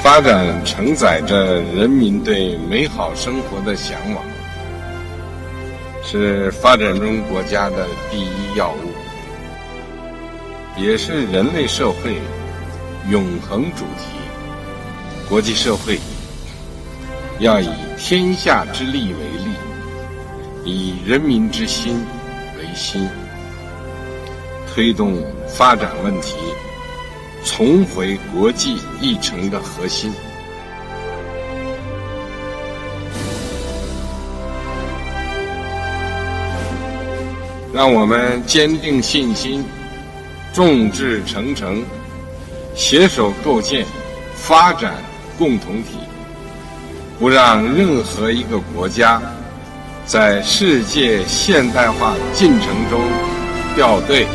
发展承载着人民对美好生活的向往，是发展中国家的第一要务，也是人类社会永恒主题。国际社会要以天下之利为利，以人民之心为心，推动发展问题重回国际议程的核心。让我们坚定信心，众志成城，携手构建发展共同体，不让任何一个国家在世界现代化进程中掉队。